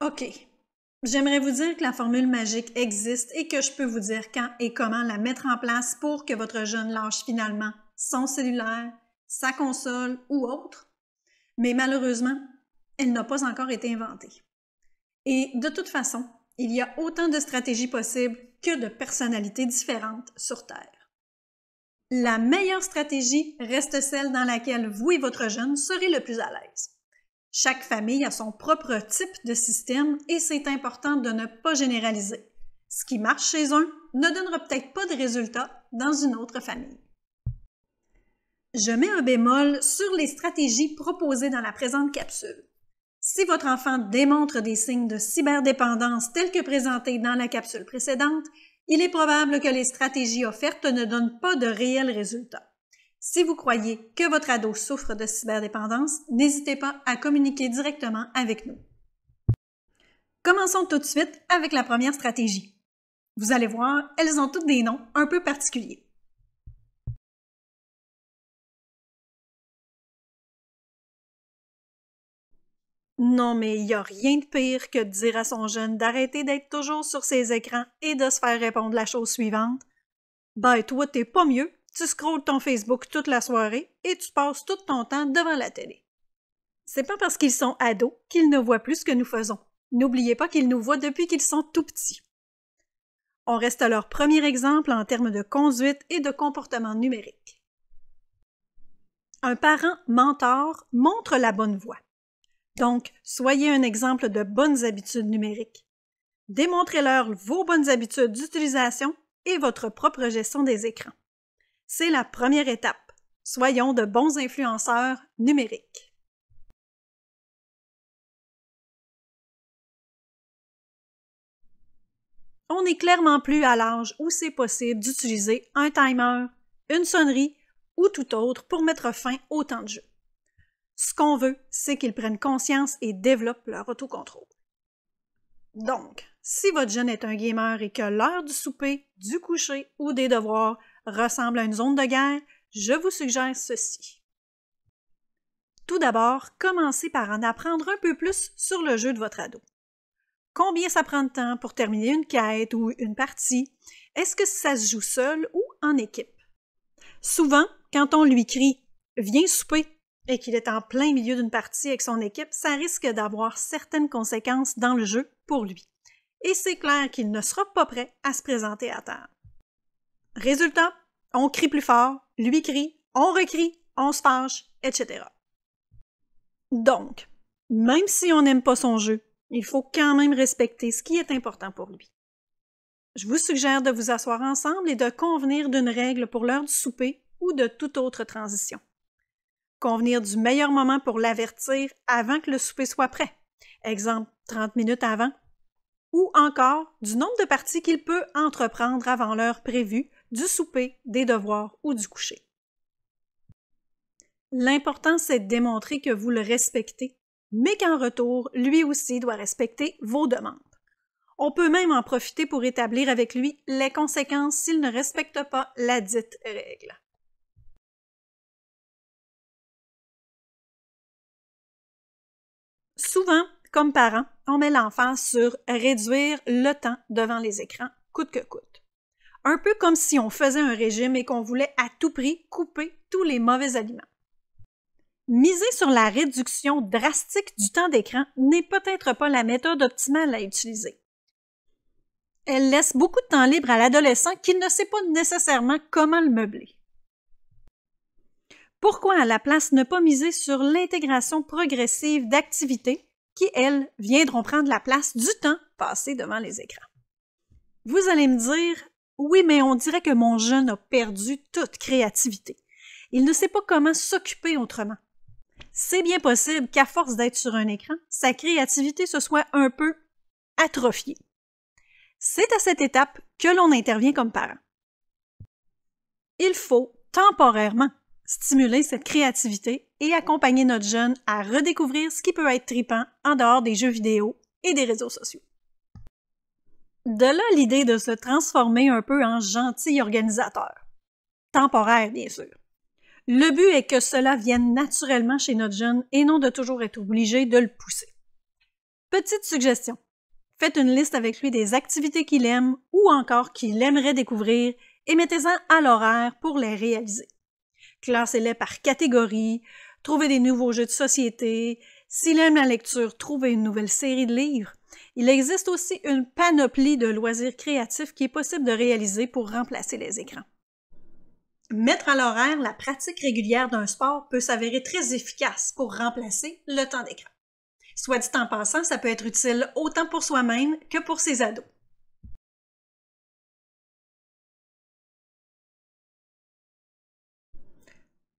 OK. J'aimerais vous dire que la formule magique existe et que je peux vous dire quand et comment la mettre en place pour que votre jeune lâche finalement son cellulaire, sa console ou autre. Mais malheureusement, elle n'a pas encore été inventée. Et de toute façon, il y a autant de stratégies possibles que de personnalités différentes sur Terre. La meilleure stratégie reste celle dans laquelle vous et votre jeune serez le plus à l'aise. Chaque famille a son propre type de système et c'est important de ne pas généraliser. Ce qui marche chez un ne donnera peut-être pas de résultats dans une autre famille. Je mets un bémol sur les stratégies proposées dans la présente capsule. Si votre enfant démontre des signes de cyberdépendance tels que présentés dans la capsule précédente, il est probable que les stratégies offertes ne donnent pas de réels résultats. Si vous croyez que votre ado souffre de cyberdépendance, n'hésitez pas à communiquer directement avec nous. Commençons tout de suite avec la première stratégie. Vous allez voir, elles ont toutes des noms un peu particuliers. Non, mais il n'y a rien de pire que de dire à son jeune d'arrêter d'être toujours sur ses écrans et de se faire répondre la chose suivante. Ben, toi, t'es pas mieux. Tu scrolles ton Facebook toute la soirée et tu passes tout ton temps devant la télé. C'est pas parce qu'ils sont ados qu'ils ne voient plus ce que nous faisons. N'oubliez pas qu'ils nous voient depuis qu'ils sont tout petits. On reste à leur premier exemple en termes de conduite et de comportement numérique. Un parent mentor montre la bonne voie. Donc, soyez un exemple de bonnes habitudes numériques. Démontrez-leur vos bonnes habitudes d'utilisation et votre propre gestion des écrans. C'est la première étape. Soyons de bons influenceurs numériques. On n'est clairement plus à l'âge où c'est possible d'utiliser un timer, une sonnerie ou tout autre pour mettre fin au temps de jeu. Ce qu'on veut, c'est qu'ils prennent conscience et développent leur autocontrôle. Donc, si votre jeune est un gamer et que l'heure du souper, du coucher ou des devoirs ressemble à une zone de guerre, je vous suggère ceci. Tout d'abord, commencez par en apprendre un peu plus sur le jeu de votre ado. Combien ça prend de temps pour terminer une quête ou une partie? Est-ce que ça se joue seul ou en équipe? Souvent, quand on lui crie « Viens souper » et qu'il est en plein milieu d'une partie avec son équipe, ça risque d'avoir certaines conséquences dans le jeu pour lui. Et c'est clair qu'il ne sera pas prêt à se présenter à table. Résultat, on crie plus fort, lui crie, on recrie, on se fâche, etc. Donc, même si on n'aime pas son jeu, il faut quand même respecter ce qui est important pour lui. Je vous suggère de vous asseoir ensemble et de convenir d'une règle pour l'heure du souper ou de toute autre transition. Convenir du meilleur moment pour l'avertir avant que le souper soit prêt, exemple 30 minutes avant, ou encore du nombre de parties qu'il peut entreprendre avant l'heure prévue du souper, des devoirs ou du coucher. L'important, c'est de démontrer que vous le respectez, mais qu'en retour, lui aussi doit respecter vos demandes. On peut même en profiter pour établir avec lui les conséquences s'il ne respecte pas la dite règle. Souvent, comme parents, on met l'enfant sur réduire le temps devant les écrans, coûte que coûte. Un peu comme si on faisait un régime et qu'on voulait à tout prix couper tous les mauvais aliments. Miser sur la réduction drastique du temps d'écran n'est peut-être pas la méthode optimale à utiliser. Elle laisse beaucoup de temps libre à l'adolescent qui ne sait pas nécessairement comment le meubler. Pourquoi à la place ne pas miser sur l'intégration progressive d'activités qui, elles, viendront prendre la place du temps passé devant les écrans? Vous allez me dire, oui, mais on dirait que mon jeune a perdu toute créativité. Il ne sait pas comment s'occuper autrement. C'est bien possible qu'à force d'être sur un écran, sa créativité se soit un peu atrophiée. C'est à cette étape que l'on intervient comme parent. Il faut temporairement stimuler cette créativité et accompagner notre jeune à redécouvrir ce qui peut être tripant en dehors des jeux vidéo et des réseaux sociaux. De là l'idée de se transformer un peu en gentil organisateur. Temporaire, bien sûr. Le but est que cela vienne naturellement chez notre jeune et non de toujours être obligé de le pousser. Petite suggestion. Faites une liste avec lui des activités qu'il aime ou encore qu'il aimerait découvrir et mettez-en à l'horaire pour les réaliser. Classez-les par catégorie, trouvez des nouveaux jeux de société. S'il aime la lecture, trouvez une nouvelle série de livres. Il existe aussi une panoplie de loisirs créatifs qui est possible de réaliser pour remplacer les écrans. Mettre à l'horaire la pratique régulière d'un sport peut s'avérer très efficace pour remplacer le temps d'écran. Soit dit en passant, ça peut être utile autant pour soi-même que pour ses ados.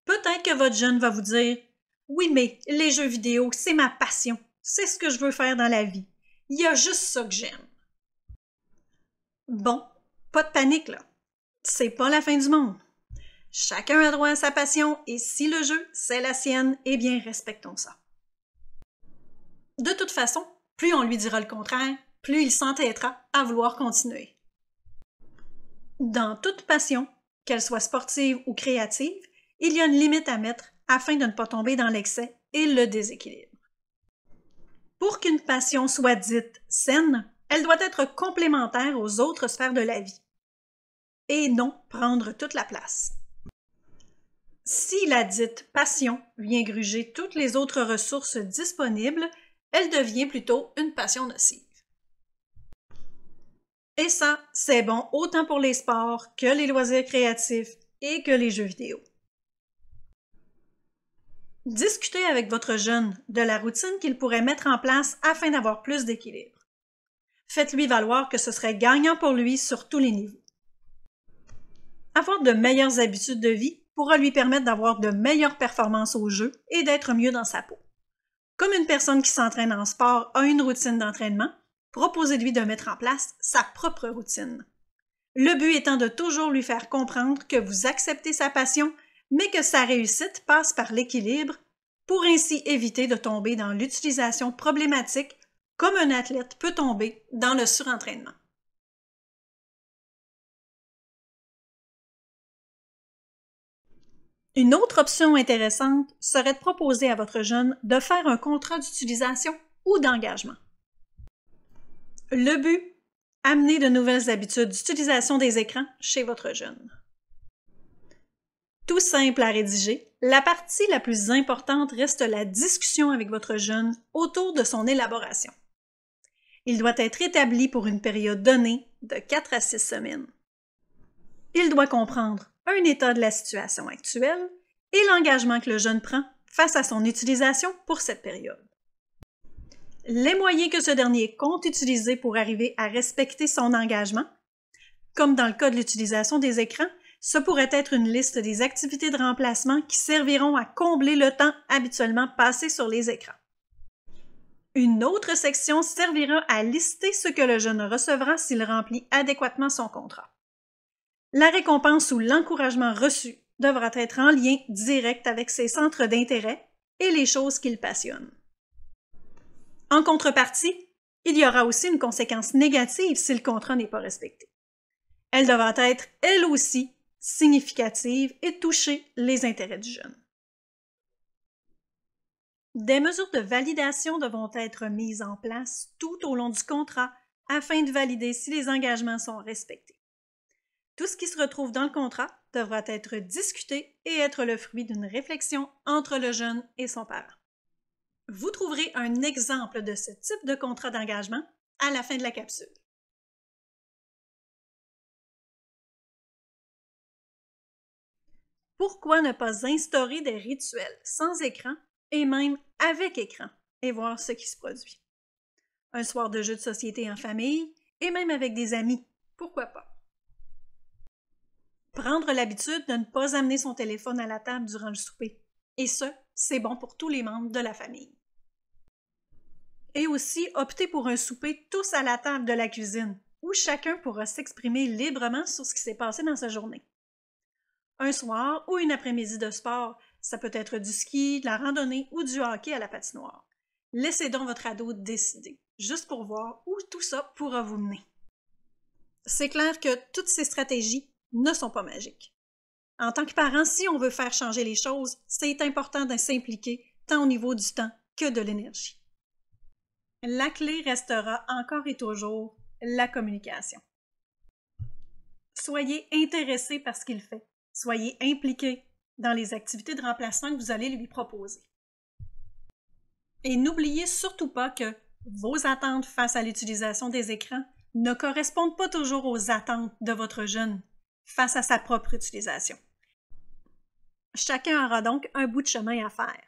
Peut-être que votre jeune va vous dire « Oui, mais les jeux vidéo, c'est ma passion. C'est ce que je veux faire dans la vie. Il y a juste ça que j'aime. » Bon, pas de panique là. C'est pas la fin du monde. Chacun a droit à sa passion et si le jeu, c'est la sienne, eh bien respectons ça. De toute façon, plus on lui dira le contraire, plus il s'entêtera à vouloir continuer. Dans toute passion, qu'elle soit sportive ou créative, il y a une limite à mettre afin de ne pas tomber dans l'excès et le déséquilibre. Pour qu'une passion soit dite saine, elle doit être complémentaire aux autres sphères de la vie et non prendre toute la place. Si la dite passion vient gruger toutes les autres ressources disponibles, elle devient plutôt une passion nocive. Et ça, c'est bon autant pour les sports que les loisirs créatifs et que les jeux vidéo. Discutez avec votre jeune de la routine qu'il pourrait mettre en place afin d'avoir plus d'équilibre. Faites-lui valoir que ce serait gagnant pour lui sur tous les niveaux. Avoir de meilleures habitudes de vie pourra lui permettre d'avoir de meilleures performances au jeu et d'être mieux dans sa peau. Comme une personne qui s'entraîne en sport a une routine d'entraînement, proposez-lui de mettre en place sa propre routine. Le but étant de toujours lui faire comprendre que vous acceptez sa passion, mais que sa réussite passe par l'équilibre pour ainsi éviter de tomber dans l'utilisation problématique comme un athlète peut tomber dans le surentraînement. Une autre option intéressante serait de proposer à votre jeune de faire un contrat d'utilisation ou d'engagement. Le but, amener de nouvelles habitudes d'utilisation des écrans chez votre jeune. Tout simple à rédiger, la partie la plus importante reste la discussion avec votre jeune autour de son élaboration. Il doit être établi pour une période donnée de 4 à 6 semaines. Il doit comprendre un état de la situation actuelle et l'engagement que le jeune prend face à son utilisation pour cette période. Les moyens que ce dernier compte utiliser pour arriver à respecter son engagement, comme dans le cas de l'utilisation des écrans, ce pourrait être une liste des activités de remplacement qui serviront à combler le temps habituellement passé sur les écrans. Une autre section servira à lister ce que le jeune recevra s'il remplit adéquatement son contrat. La récompense ou l'encouragement reçu devra être en lien direct avec ses centres d'intérêt et les choses qu'il passionne. En contrepartie, il y aura aussi une conséquence négative si le contrat n'est pas respecté. Elle devra être, elle aussi, significative et toucher les intérêts du jeune. Des mesures de validation devront être mises en place tout au long du contrat afin de valider si les engagements sont respectés. Tout ce qui se retrouve dans le contrat devra être discuté et être le fruit d'une réflexion entre le jeune et son parent. Vous trouverez un exemple de ce type de contrat d'engagement à la fin de la capsule. Pourquoi ne pas instaurer des rituels sans écran et même avec écran et voir ce qui se produit? Un soir de jeu de société en famille et même avec des amis, pourquoi pas? Prendre l'habitude de ne pas amener son téléphone à la table durant le souper. Et ce, c'est bon pour tous les membres de la famille. Et aussi, opter pour un souper tous à la table de la cuisine, où chacun pourra s'exprimer librement sur ce qui s'est passé dans sa journée. un soir ou une après-midi de sport. Ça peut être du ski, de la randonnée ou du hockey à la patinoire. Laissez donc votre ado décider, juste pour voir où tout ça pourra vous mener. C'est clair que toutes ces stratégies ne sont pas magiques. En tant que parent, si on veut faire changer les choses, c'est important de s'impliquer tant au niveau du temps que de l'énergie. La clé restera encore et toujours la communication. Soyez intéressé par ce qu'il fait. Soyez impliqué dans les activités de remplacement que vous allez lui proposer. Et n'oubliez surtout pas que vos attentes face à l'utilisation des écrans ne correspondent pas toujours aux attentes de votre jeune face à sa propre utilisation. Chacun aura donc un bout de chemin à faire.